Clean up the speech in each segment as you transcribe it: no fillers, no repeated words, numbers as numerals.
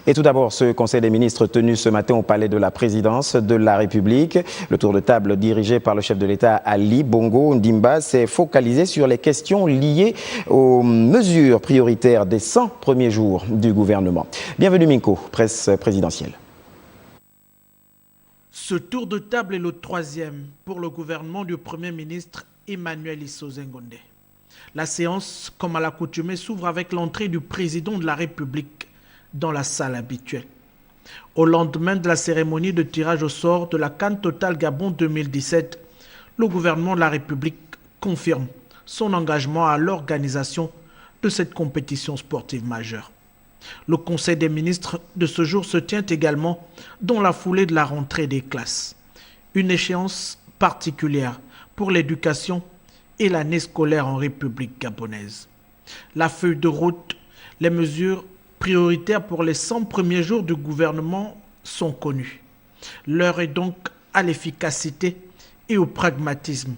Et tout d'abord, ce Conseil des ministres tenu ce matin au Palais de la Présidence de la République. Le tour de table dirigé par le chef de l'État Ali Bongo Ondimba s'est focalisé sur les questions liées aux mesures prioritaires des 100 premiers jours du gouvernement. Bienvenue Minko, presse présidentielle. Ce tour de table est le troisième pour le gouvernement du Premier ministre Emmanuel Isoze Ngonde. La séance, comme à l'accoutumée, s'ouvre avec l'entrée du président de la République dans la salle habituelle. Au lendemain de la cérémonie de tirage au sort de la CAN Total Gabon 2017, le gouvernement de la République confirme son engagement à l'organisation de cette compétition sportive majeure. Le Conseil des ministres de ce jour se tient également dans la foulée de la rentrée des classes. Une échéance particulière pour l'éducation et l'année scolaire en République gabonaise. La feuille de route, les mesures prioritaires pour les 100 premiers jours du gouvernement sont connues. L'heure est donc à l'efficacité et au pragmatisme.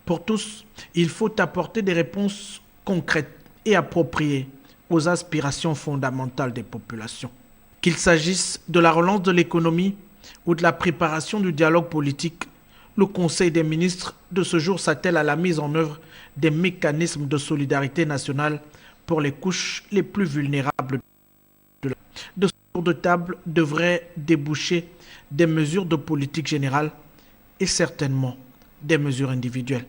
Pour tous, il faut apporter des réponses concrètes et appropriées aux aspirations fondamentales des populations. Qu'il s'agisse de la relance de l'économie ou de la préparation du dialogue politique, le Conseil des ministres de ce jour s'attelle à la mise en œuvre des mécanismes de solidarité nationale pour les couches les plus vulnérables. De ce tour de table devrait déboucher des mesures de politique générale et certainement des mesures individuelles.